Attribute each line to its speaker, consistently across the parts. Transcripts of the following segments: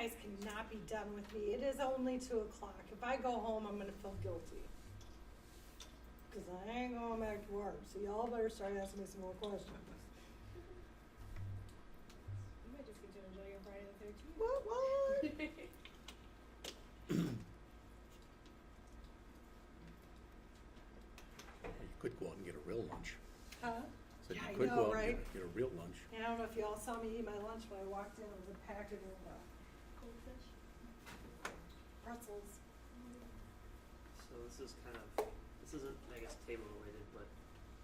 Speaker 1: guys cannot be done with me. It is only 2:00. If I go home, I'm gonna feel guilty. Cause I ain't going back to work, so y'all better start asking me some more questions.
Speaker 2: You might just get to enjoy your Friday the 13th.
Speaker 1: What?
Speaker 3: You could go out and get a real lunch.
Speaker 1: Huh?
Speaker 3: So
Speaker 1: Yeah, I
Speaker 3: you could
Speaker 1: know,
Speaker 3: go out
Speaker 1: right?
Speaker 3: and get a real lunch.
Speaker 1: And I don't know if y'all saw me eat my lunch when I walked in. It was a packet of
Speaker 2: Goldfish.
Speaker 1: pretzels.
Speaker 4: So this is kind of, this isn't, I guess, table related, but,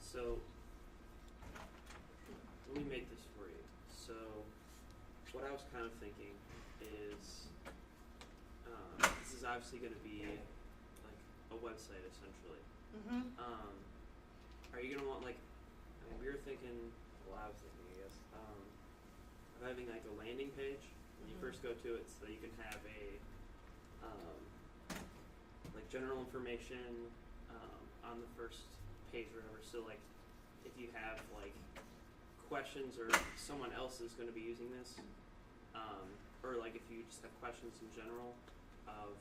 Speaker 4: so, let me make this for you. So, what I was kind of thinking is, this is obviously gonna be like a website essentially.
Speaker 1: Mm-hmm.
Speaker 4: Are you gonna want like, I mean, we were thinking, well, I was thinking, I guess, of having like a landing page when you
Speaker 1: Mhm.
Speaker 4: first go to it, so that you can have a, like general information on the first page or whatever. So like, if you have like questions or someone else is going to be using this, or like if you just have questions in general of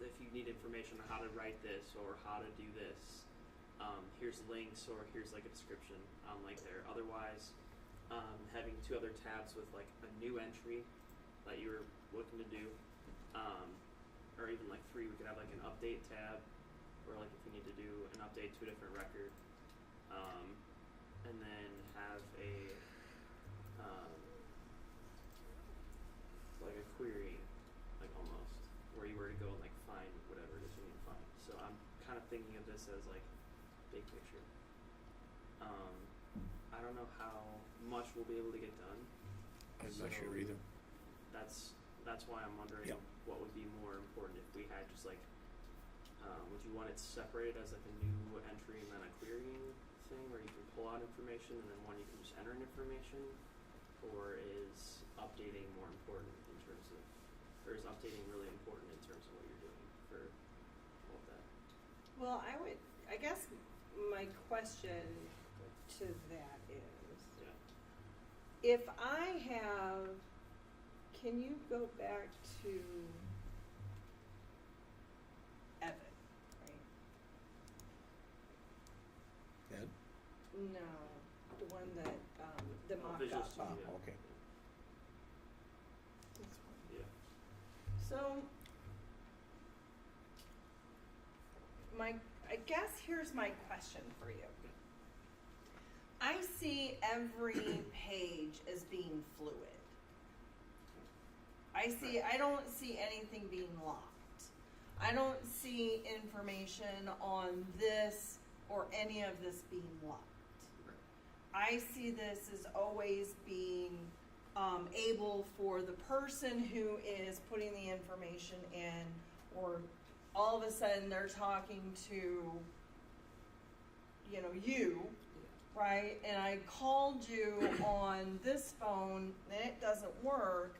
Speaker 4: if you need information on how to write this or how to do this, here's links or here's like a description on like there. Otherwise, having two other tabs with like a new entry that you were looking to do, or even like three, we could have like an update tab, or like if you need to do an update to a different record, and then have a like a query, like almost, where you were to go and like find whatever it is you need to find. So I'm kind of thinking of this as like big picture. I don't know how much we'll be able to get done.
Speaker 3: I'm not sure either.
Speaker 4: That's why I'm wondering
Speaker 3: Yep.
Speaker 4: what would be more important if we had just like, would you want it separated as like a new entry and then a querying thing where you can pull out information and then one you can just enter in information, or is updating more important in terms of, or is updating really important in terms of what you're doing for all of that?
Speaker 1: Well, I guess my question to that is,
Speaker 4: Yeah.
Speaker 1: if I have, can you go back to Evan, right?
Speaker 3: Ed?
Speaker 1: No, the one that, the mock-up.
Speaker 4: Visual
Speaker 3: Oh,
Speaker 4: Studio.
Speaker 3: okay.
Speaker 1: This one.
Speaker 4: Yeah.
Speaker 1: So, I guess here's my question for you. I see every page as being fluid. I don't see anything being locked. I don't see information on this or any of this being locked. I see this as always being able for the person who is putting the information in, or all of a sudden they're talking to, you, right? And I called you on this phone and it doesn't work,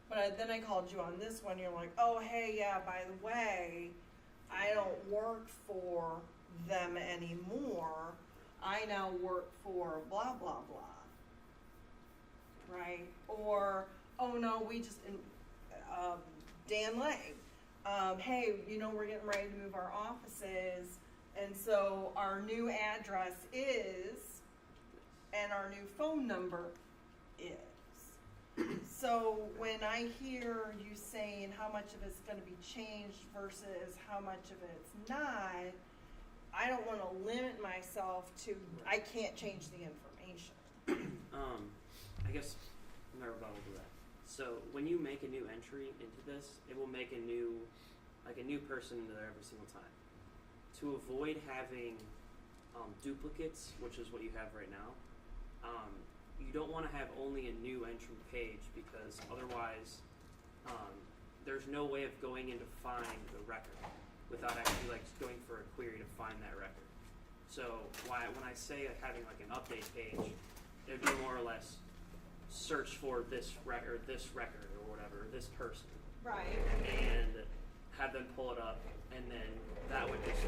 Speaker 1: but then I called you on this one. You're like, oh, hey, yeah, by the way, I don't work for them anymore. I now work for blah, blah, blah. Right? Or, oh no, we just, Dan Lang. Hey, we're getting ready to move our offices, and so our new address is, and our new phone number is. So when I hear you saying how much of it's going to be changed versus how much of it's not, I don't want to limit myself to, I can't change the information.
Speaker 4: I guess my rebuttal to that. So when you make a new entry into this, it will make a new person into there every single time. To avoid having duplicates, which is what you have right now, you don't want to have only a new entry page, because otherwise there's no way of going in to find the record without actually like going for a query to find that record. So when I say like having like an update page, it would be more or less search for this record or whatever, this person.
Speaker 1: Right.
Speaker 4: And have them pull it up, and then that would just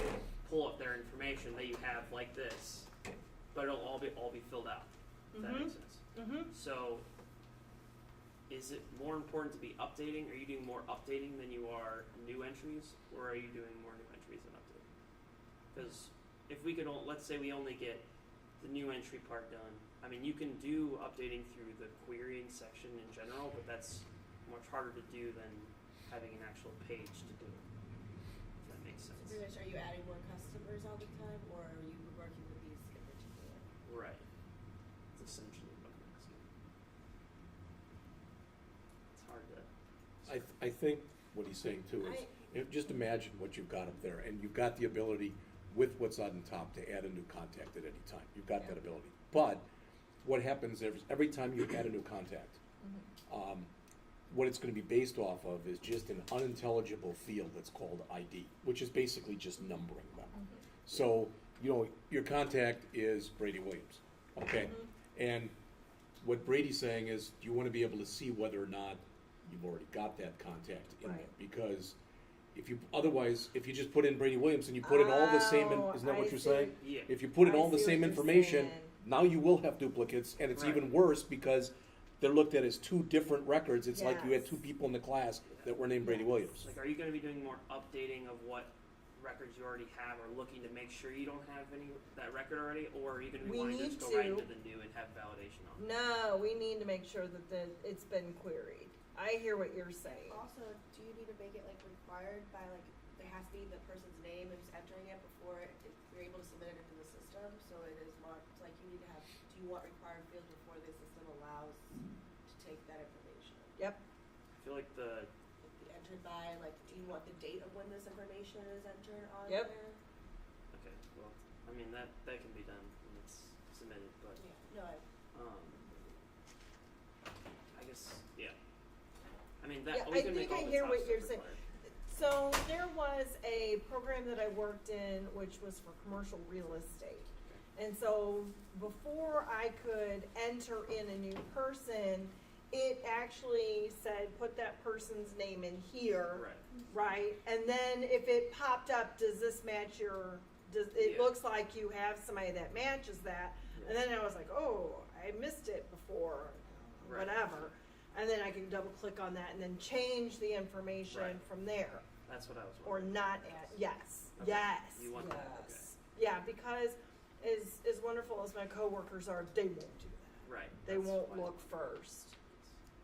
Speaker 4: pull up their information that you have like this, but it'll all be filled out. If that makes sense.
Speaker 1: Mm-hmm.
Speaker 4: So is it more important to be updating? Are you doing more updating than you are new entries, or are you doing more new entries than updating? Because if we could, let's say we only get the new entry part done. I mean, you can do updating through the querying section in general, but that's much harder to do than having an actual page to do it. If that makes sense.
Speaker 2: So pretty much, are you adding more customers all the time, or are you working with these in particular?
Speaker 4: Right. It's essentially what I'm asking. It's hard to.
Speaker 3: I think what he's saying too is, just imagine what you've got up there, and you've got the ability with what's on the top to add a new contact at any time. You've got that ability. But what happens is every time you add a new contact, what it's going to be based off of is just an unintelligible field that's called ID, which is basically just numbering them. So, your contact is Brady Williams, okay? And what Brady's saying is, you want to be able to see whether or not you've already got that contact in there. Because if you just put in Brady Williams and you put in all the same, isn't that what you're saying?
Speaker 4: Yeah.
Speaker 3: If you put in
Speaker 1: I
Speaker 3: all the
Speaker 1: see
Speaker 3: same
Speaker 1: what you're
Speaker 3: information,
Speaker 1: saying.
Speaker 3: now you will have duplicates, and it's
Speaker 4: Right.
Speaker 3: even worse because they're looked at as two different records. It's like you had
Speaker 1: Yes.
Speaker 3: two people in the class that were named Brady
Speaker 1: Yes.
Speaker 3: Williams.
Speaker 4: Like, are you going to be doing more updating of what records you already have, or looking to make sure you don't have that record already, or are you going to be
Speaker 1: We
Speaker 4: wanting to
Speaker 1: need
Speaker 4: just go right
Speaker 1: to.
Speaker 4: into the new and have validation on it?
Speaker 1: No, we need to make sure that it's been queried. I hear what you're saying.
Speaker 2: Also, do you need to make it like required by like there has to be the person's name and who's entering it before you're able to submit it into the system? So it is marked like you need to have. Do you want required fields before the system allows to take that information?
Speaker 1: Yep.
Speaker 4: I feel like the
Speaker 2: Entered by like, do you want the date of when this information is entered on
Speaker 1: Yep.
Speaker 2: there?
Speaker 4: okay, well, I mean that can be done when it's submitted, but
Speaker 2: Yeah. No,
Speaker 4: I guess I mean that
Speaker 1: Yeah,
Speaker 4: we
Speaker 1: I
Speaker 4: can
Speaker 1: think
Speaker 4: make all
Speaker 1: I
Speaker 4: the
Speaker 1: hear
Speaker 4: top
Speaker 1: what
Speaker 4: stuff
Speaker 1: you're saying.
Speaker 4: required.
Speaker 1: So there was a program that I worked in which was for commercial real estate. And so before I could enter in a new person, it actually said, put that person's name in here,
Speaker 4: Right.
Speaker 1: right? And then if it popped up, does this match it
Speaker 4: Yeah.
Speaker 1: looks like you have somebody that matches that. And then I was like, oh, I missed it before,
Speaker 4: Right.
Speaker 1: whatever. And then I can double click on that and then change the information
Speaker 4: Right.
Speaker 1: from there.
Speaker 4: That's what I was
Speaker 1: Or
Speaker 4: wondering.
Speaker 1: not add, yes,
Speaker 4: Okay.
Speaker 1: yes,
Speaker 4: You want that,
Speaker 1: yes. Yeah, because as wonderful as my coworkers are, they won't do that.
Speaker 4: Right.
Speaker 1: They
Speaker 4: that's
Speaker 1: won't
Speaker 4: why-
Speaker 1: look first.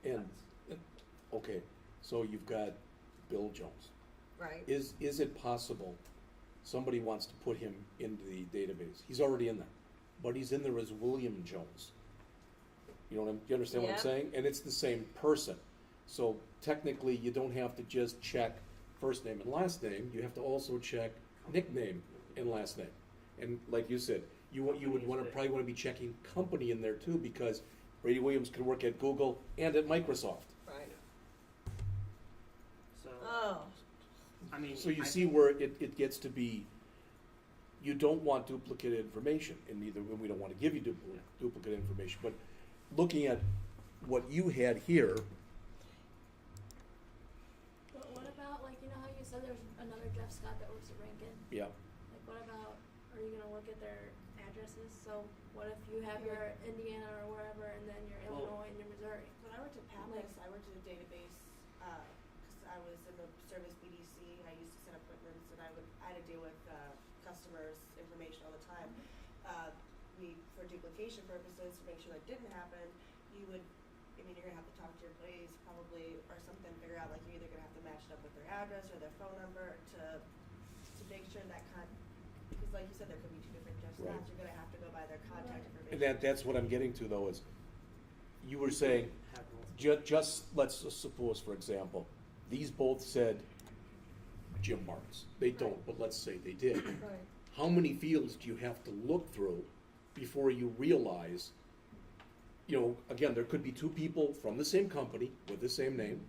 Speaker 3: And, okay, so you've got Bill Jones.
Speaker 1: Right.
Speaker 3: Is it possible somebody wants to put him into the database? He's already in there, but he's in there as William Jones. You understand what I'm
Speaker 1: Yeah.
Speaker 3: saying? And it's the same person. So technically, you don't have to just check first name and last name. You have to also check nickname and last name. And like you said, you would probably want to be checking company in there too, because Brady Williams could work at Google and at Microsoft.
Speaker 1: Right.
Speaker 4: So
Speaker 1: Oh,
Speaker 4: I mean,
Speaker 3: So you
Speaker 4: I
Speaker 3: see
Speaker 4: think-
Speaker 3: where it gets to be, you don't want duplicate information, and we don't want to give you duplicate information, but looking at what you had here,
Speaker 5: But what about, like, you know how you said there's another Jeff Scott that works at Rankin?
Speaker 3: yeah,
Speaker 5: Like, what about, are you gonna look at their addresses? So what if you have your Indiana or wherever, and then your
Speaker 4: Well-
Speaker 5: Illinois and your Missouri?
Speaker 2: when I worked at Pappas, I worked in a database because I was in the service BDC. I used to set appointments, and I had to deal with customers' information all the time. For duplication purposes, to make sure that didn't happen, you're gonna have to talk to your employees probably or something, figure out like you're either gonna have to match it up with their address or their phone number to make sure that because like you said, there could be two different Jeff
Speaker 3: Right.
Speaker 2: Scotts. You're gonna have to go by their contact information.
Speaker 3: and that's what I'm getting to though, is you were saying,
Speaker 4: have multiple-
Speaker 3: just let's suppose, for example, these both said Jim Marks. They don't, but let's say they did.
Speaker 1: right.
Speaker 3: How many fields do you have to look through before you realize, again, there could be two people from the same company with the same name.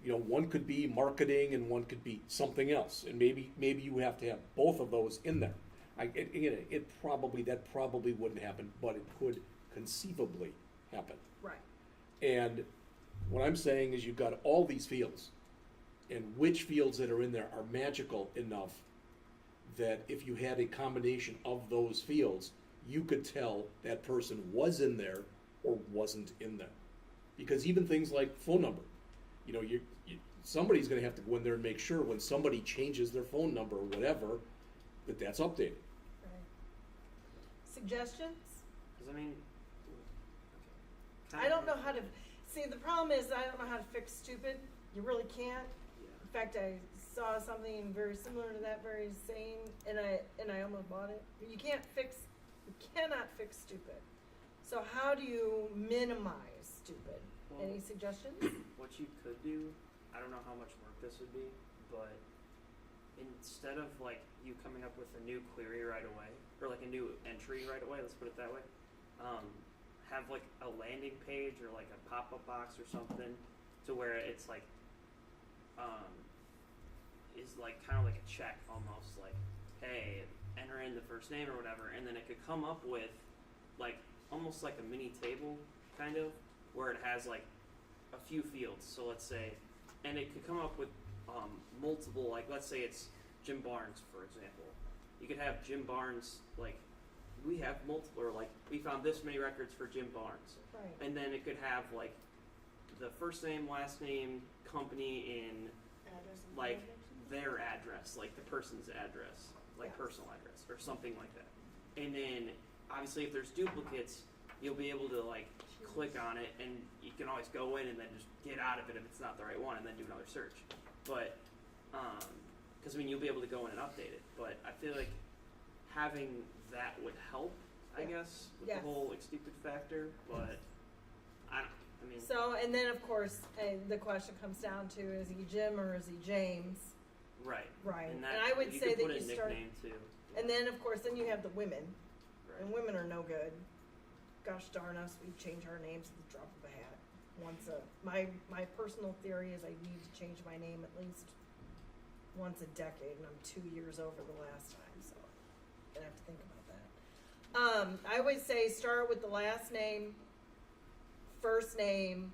Speaker 3: One could be marketing and one could be something else, and maybe you have to have both of those in there. That probably wouldn't happen, but it could conceivably happen.
Speaker 1: Right.
Speaker 3: And what I'm saying is you've got all these fields, and which fields that are in there are magical enough that if you had a combination of those fields, you could tell that person was in there or wasn't in there. Because even things like phone number, you know, somebody's gonna have to go in there and make sure when somebody changes their phone number or whatever, that's updated.
Speaker 1: Right. Suggestions?
Speaker 4: Because I mean,
Speaker 1: I don't know how to, see, the problem is I don't know how to fix stupid. You really can't. In fact, I saw something very similar to that very saying, and I almost bought it. You cannot fix stupid. So how do you minimize stupid?
Speaker 4: Well,
Speaker 1: Any suggestions?
Speaker 4: What you could do, I don't know how much work this would be, but instead of like you coming up with a new query right away, or like a new entry right away, let's put it that way, have like a landing page or like a pop-up box or something to where it's like, is like kind of like a check almost, like, hey, enter in the first name or whatever, and then it could come up with like almost like a mini table kind of, where it has like a few fields. So let's say, and it could come up with multiple, like let's say it's Jim Barnes, for example. You could have Jim Barnes, like we have multiple, or like we found this many records for Jim Barnes.
Speaker 1: Right.
Speaker 4: And then it could have like the first name, last name, company in
Speaker 2: Address and
Speaker 4: like
Speaker 2: phone
Speaker 4: their address, like the person's address, like
Speaker 1: Yes.
Speaker 4: personal address or something like that. And then obviously if there's duplicates, you'll be able to like click on it, and you can always go in and then just get out of it if it's not the right one, and then do another search. But because I mean you'll be able to go in and update it. But I feel like having that would help, I
Speaker 1: Yeah.
Speaker 4: guess, with
Speaker 1: Yes.
Speaker 4: the whole like stupid factor. But I mean,
Speaker 1: So, and then of course, the question comes down to, is he Jim or is he James?
Speaker 4: right.
Speaker 1: Right.
Speaker 4: And,
Speaker 1: And I would
Speaker 4: you
Speaker 1: say
Speaker 4: could put
Speaker 1: that
Speaker 4: a
Speaker 1: you start,
Speaker 4: nickname too.
Speaker 1: and then of course, then you have the women,
Speaker 4: Right.
Speaker 1: and women are no good. Gosh darn us, we change our names at the drop of a hat. My personal theory is I need to change my name at least once a decade, and I'm 2 years over the last time, so I'm gonna have to think about that. I would say start with the last name, first name,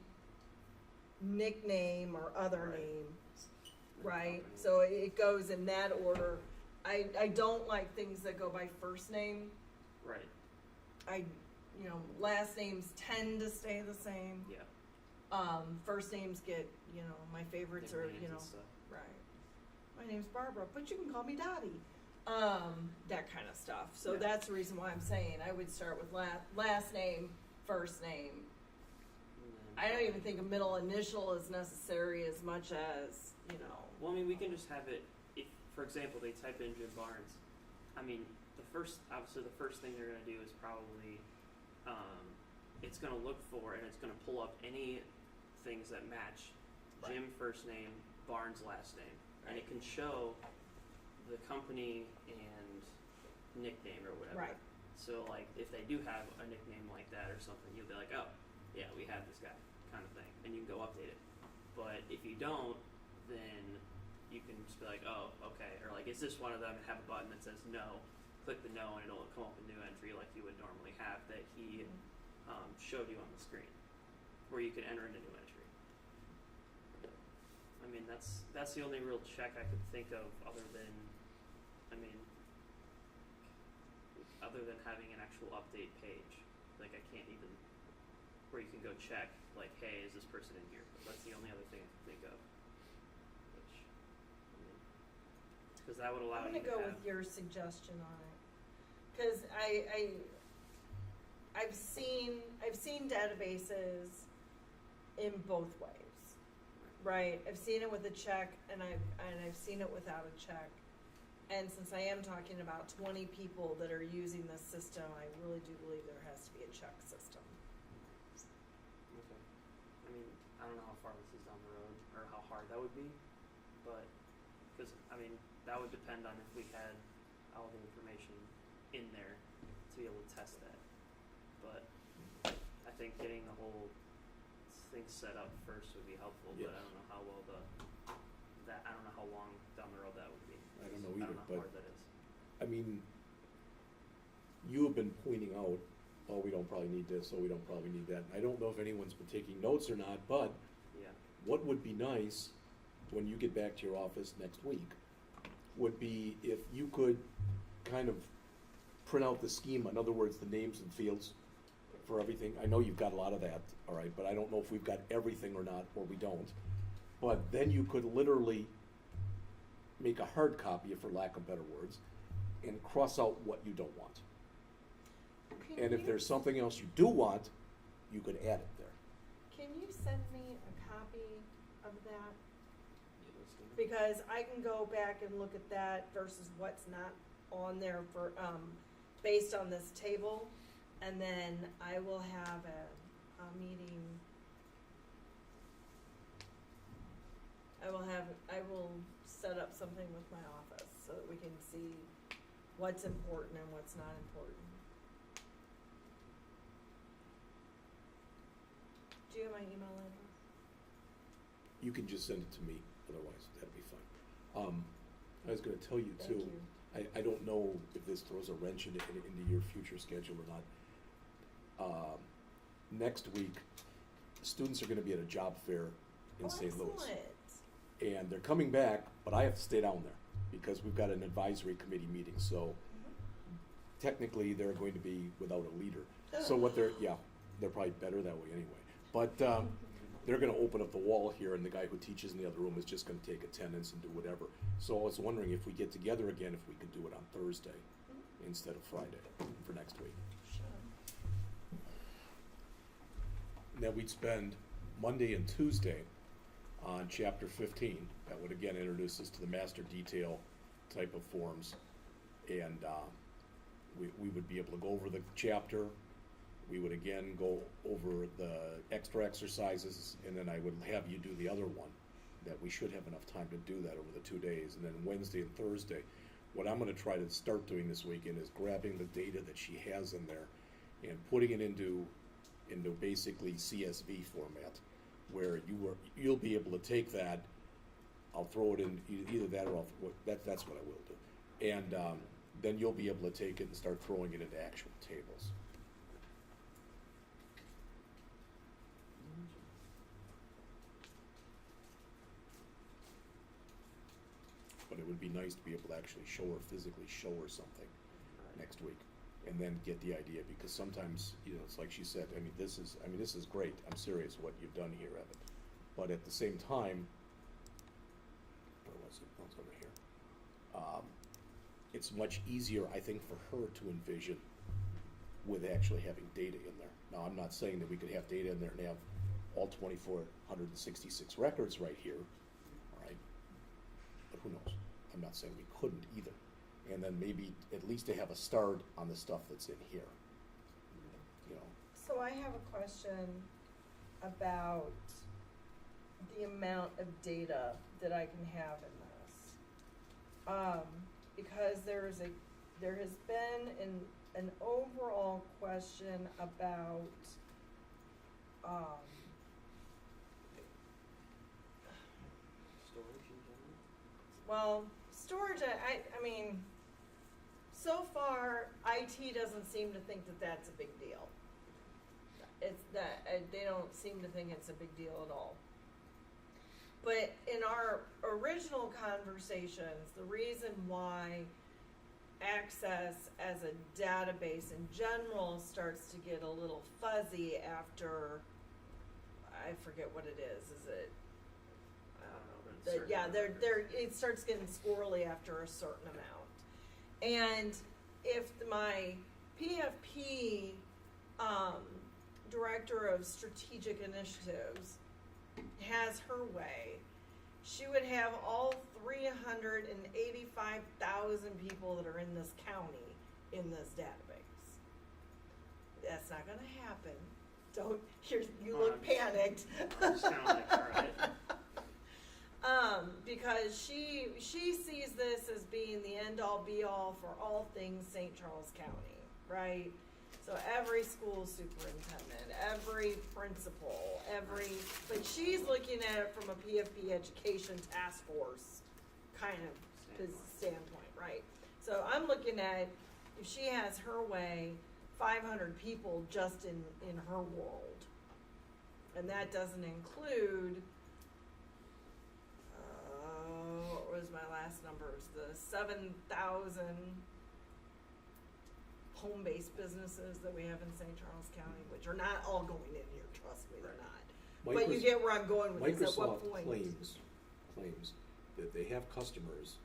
Speaker 1: nickname, or other
Speaker 4: Right.
Speaker 1: name,
Speaker 4: And
Speaker 1: right?
Speaker 4: company.
Speaker 1: So it goes in that order. I don't like things that go by first name.
Speaker 4: Right.
Speaker 1: Last names tend to stay the same.
Speaker 4: Yeah.
Speaker 1: First names get, my favorites are,
Speaker 4: Nicknames and stuff.
Speaker 1: right. My name's Barbara, but you can call me Dottie. That kind of stuff. So
Speaker 4: Yeah.
Speaker 1: that's the reason why I'm saying I would start with last name, first name.
Speaker 4: And then
Speaker 1: I don't even think a middle initial is necessary as much as,
Speaker 4: Well, I mean, we can just have it. If, for example, they type in Jim Barnes, I mean, obviously, the first thing they're going to do is probably, it's going to look for and it's going to pull up any things that match
Speaker 1: Right.
Speaker 4: Jim first name, Barnes last name, and
Speaker 1: Right.
Speaker 4: it can show the company and nickname or whatever.
Speaker 1: Right.
Speaker 4: So, like, if they do have a nickname like that or something, you'll be like, oh, yeah, we have this guy, kind of thing, and you can go update it. But if you don't, then you can just be like, oh, okay, or like, is this one of them, and have a button that says no, click the no, and it'll come up a new entry like you would normally have that he showed you on the screen, where you can enter in a new entry. I mean, that's the only real check I could think of other than having an actual update page. Like, I can't even, where you can go check, like, hey, is this person in here? But that's the only other thing I can think of. Which, because that would allow
Speaker 1: I'm
Speaker 4: you
Speaker 1: gonna
Speaker 4: to
Speaker 1: go
Speaker 4: have,
Speaker 1: with your suggestion on it, because I've seen databases in both ways, right? I've seen it with a check, and I've seen it without a check. And since I am talking about 20 people that are using this system, I really do believe there has to be a check system.
Speaker 4: okay. I mean, I don't know how far this is down the road, or how hard that would be, but, because, I mean, that would depend on if we had all the information in there to be able to test that. But I think getting the whole thing set up first would be helpful,
Speaker 3: Yes.
Speaker 4: but I don't know how well I don't know how long down the road that would be.
Speaker 3: I don't know
Speaker 4: I
Speaker 3: either,
Speaker 4: don't know
Speaker 3: but
Speaker 4: how hard that is.
Speaker 3: I mean, you have been pointing out, oh, we don't probably need this, oh, we don't probably need that. I don't know if anyone's been taking notes or not, but
Speaker 4: Yeah.
Speaker 3: what would be nice when you get back to your office next week would be if you could kind of print out the schema, in other words, the names and fields for everything. I know you've got a lot of that, all right, but I don't know if we've got everything or not, or we don't. But then you could literally make a hard copy, for lack of better words, and cross out what you don't want.
Speaker 1: Can
Speaker 3: And if
Speaker 1: you-
Speaker 3: there's something else you do want, you could add it there.
Speaker 1: Can you send me a copy of that? Because I can go back and look at that versus what's not on there for, based on this table. And then I will have a meeting. I will set up something with my office so that we can see what's important and what's not important. Do you have my email address?
Speaker 3: You can just send it to me, otherwise that'd be fine. I was gonna tell you
Speaker 1: Thank
Speaker 3: too,
Speaker 1: you.
Speaker 3: I don't know if this throws a wrench into your future schedule or not. Next week, students are gonna be at a job fair in St. Louis.
Speaker 1: Excellent.
Speaker 3: And they're coming back, but I have to stay down there because we've got an advisory committee meeting, so technically they're going to be without a leader. So what they're probably better that way anyway. But they're gonna open up the wall here, and the guy who teaches in the other room is just gonna take attendance and do whatever. So I was wondering if we get together again, if we could do it on Thursday instead of Friday for next week.
Speaker 1: Sure.
Speaker 3: And then we'd spend Monday and Tuesday on chapter 15. That would again introduce us to the master detail type of forms. And we would be able to go over the chapter. We would again go over the extra exercises, and then I would have you do the other one. That we should have enough time to do that over the 2 days. And then Wednesday and Thursday, what I'm gonna try to start doing this weekend is grabbing the data that she has in there and putting it into basically CSV format, where you'll be able to take that. I'll throw it in either that or that's what I will do, and then you'll be able to take it and start throwing it into actual tables. But it would be nice to be able to actually physically show her something next week, and then get the idea, because sometimes, it's like she said, this is great, I'm serious what you've done here, Evan. But at the same time, where was it? Oh, it's over here. It's much easier, I think, for her to envision with actually having data in there. Now, I'm not saying that we could have data in there and have all 2,466 records right here, all right? But who knows? I'm not saying we couldn't either. And then maybe at least to have a start on the stuff that's in here.
Speaker 1: So I have a question about the amount of data that I can have in this. Because there has been an overall question about
Speaker 4: Storage in general?
Speaker 1: well, storage, I mean, so far, IT doesn't seem to think that that's a big deal. They don't seem to think it's a big deal at all. But in our original conversations, the reason why access as a database in general starts to get a little fuzzy after, I forget what it is it? It starts getting squirrely after a certain amount. And if my PFP Director of Strategic Initiatives has her way, she would have all 385,000 people that are in this county in this database. That's not gonna happen. You look panicked.
Speaker 4: I'm just kinda like, alright.
Speaker 1: Because she sees this as being the end all be all for all things St. Charles County, right? So every school superintendent, every principal, but she's looking at it from a PFP education task force kind of standpoint, right? So I'm looking at, if she has her way, 500 people just in her world. And that doesn't include, what was my last numbers? The 7,000 home-based businesses that we have in St. Charles County, which are not all going in here, trust me, they're not. But you get where I'm going with this, at what
Speaker 3: Microsoft
Speaker 1: point?
Speaker 3: claims that they have customers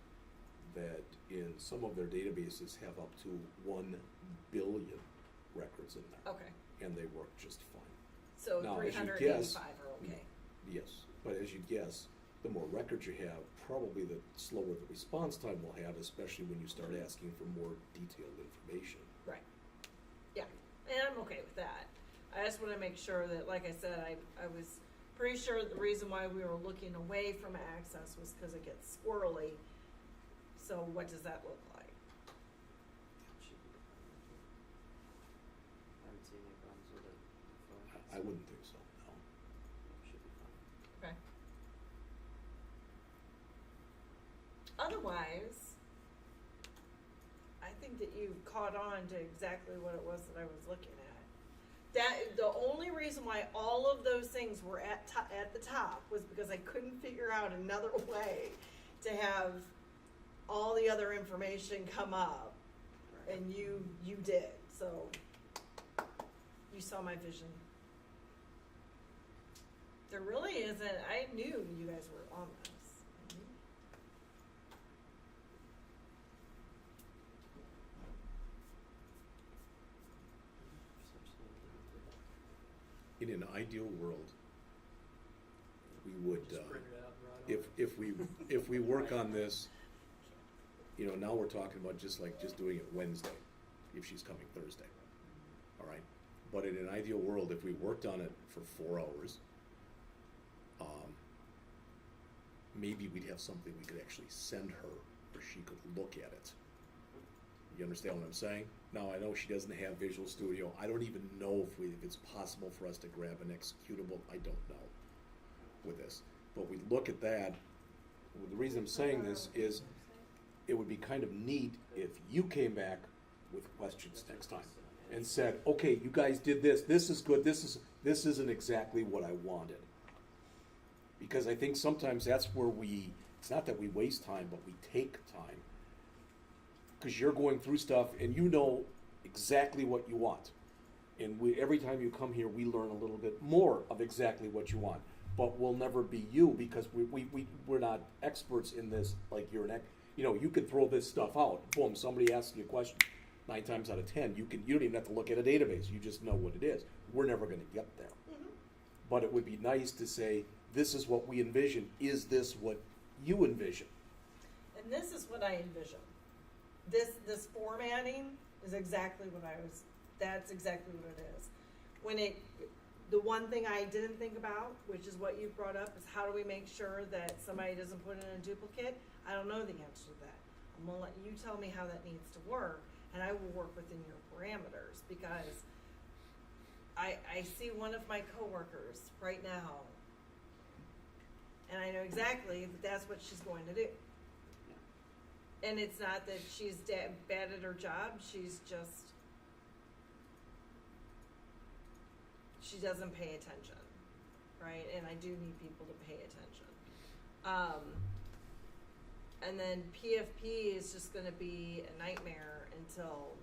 Speaker 3: that in some of their databases have up to 1 billion records in there.
Speaker 1: Okay,
Speaker 3: And they work just fine.
Speaker 1: so
Speaker 3: Now, as you
Speaker 1: 385
Speaker 3: guess-
Speaker 1: are okay.
Speaker 3: Yes, but as you guess, the more records you have, probably the slower the response time will have, especially when you start asking for more detailed information.
Speaker 1: Right. Yeah, and I'm okay with that. I just wanna make sure that, like I said, I was pretty sure the reason why we were looking away from access was because it gets squirrely. So what does that look like?
Speaker 4: Should be fine. I haven't seen any problems with it before.
Speaker 3: I wouldn't think so, no.
Speaker 4: Should be fine.
Speaker 1: Okay. Otherwise, I think that you caught on to exactly what it was that I was looking at. That the only reason why all of those things were at the top was because I couldn't figure out another way to have all the other information come up,
Speaker 4: Right.
Speaker 1: and you did. So you saw my vision. There really isn't. I knew you guys were on this. I knew.
Speaker 3: In an ideal world, we would,
Speaker 6: Just print it out and write on it.
Speaker 3: if we work on this, you know, now we're talking about just doing it Wednesday, if she's coming Thursday, all right? But in an ideal world, if we worked on it for 4 hours, maybe we'd have something we could actually send her where she could look at it. You understand what I'm saying? Now, I know she doesn't have Visual Studio. I don't even know if it's possible for us to grab an executable. I don't know with this. But we look at that. Well, the reason I'm saying this is it would be kind of neat if you came back with questions next time and said, okay, you guys did this. This is good. This isn't exactly what I wanted. Because I think sometimes that's where it's not that we waste time, but we take time. Because you're going through stuff and you know exactly what you want. And every time you come here, we learn a little bit more of exactly what you want. But we'll never be you because we're not experts in this like you're you can throw this stuff out. Boom, somebody asks you a question. 9 times out of 10, you don't even have to look at a database. You just know what it is. We're never going to get there.
Speaker 1: Mm-hmm.
Speaker 3: But it would be nice to say, this is what we envision. Is this what you envision?
Speaker 1: And this is what I envision. This formatting is exactly what that's exactly what it is. The one thing I didn't think about, which is what you brought up, is how do we make sure that somebody doesn't put in a duplicate? I don't know the answer to that. I'm gonna let you tell me how that needs to work, and I will work within your parameters, because I see one of my coworkers right now, and I know exactly that that's what she's going to do. And it's not that she's bad at her job, she doesn't pay attention, right? And I do need people to pay attention. And then PFP is just gonna be a nightmare until,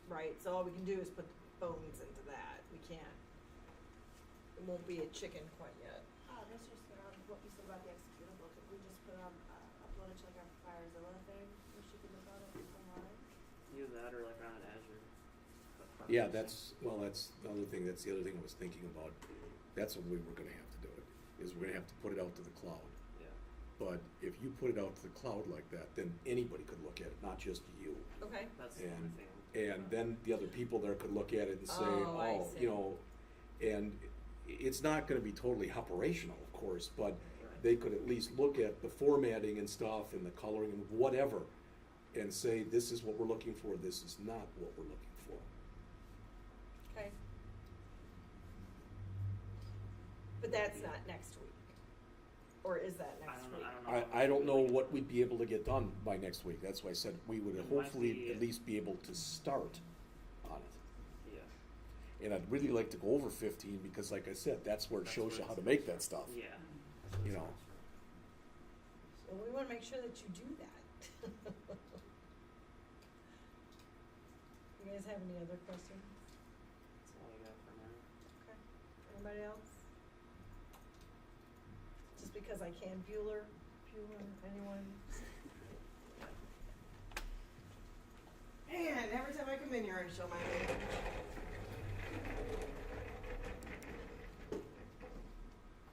Speaker 1: right? So all we can do is put the bones into that. We can't, it won't be a chicken quite yet.
Speaker 2: That's just what you said about the executable. Could we just put upload it to like our FireZilla thing where she can look on it online?
Speaker 4: Either that or like on Azure.
Speaker 3: Yeah, that's the other thing. That's the other thing I was thinking about. That's what we were going to have to do it. Is we're going to have to put it out to the cloud.
Speaker 4: Yeah.
Speaker 3: But if you put it out to the cloud like that, then anybody could look at it, not just you.
Speaker 1: Okay.
Speaker 4: That's the only thing.
Speaker 3: And then the other people there could look at it and say,
Speaker 1: Oh, I see.
Speaker 3: and it's not going to be totally operational, of course, but
Speaker 4: Right.
Speaker 3: they could at least look at the formatting and stuff and the coloring and whatever and say, this is what we're looking for, this is not what we're looking for.
Speaker 1: Okay. But that's not next week. Or is that
Speaker 4: I
Speaker 1: next
Speaker 4: don't
Speaker 1: week?
Speaker 4: know. I don't know.
Speaker 3: I don't know what we'd be able to get done by next week. That's why I said we would
Speaker 4: It might
Speaker 3: hopefully
Speaker 4: be-
Speaker 3: at least be able to start on it.
Speaker 4: Yeah.
Speaker 3: And I'd really like to go over 15 because, like I said, that's where it
Speaker 4: That's
Speaker 3: shows
Speaker 4: where
Speaker 3: you how
Speaker 4: it's-
Speaker 3: to make that stuff.
Speaker 4: Yeah.
Speaker 3: You know.
Speaker 1: Well, we wanna make sure that you do that. guys have any other questions?
Speaker 4: That's all I got for now.
Speaker 1: Okay. Anybody else? Just because I can Bueller, anyone? Man, every time I come in here, I show my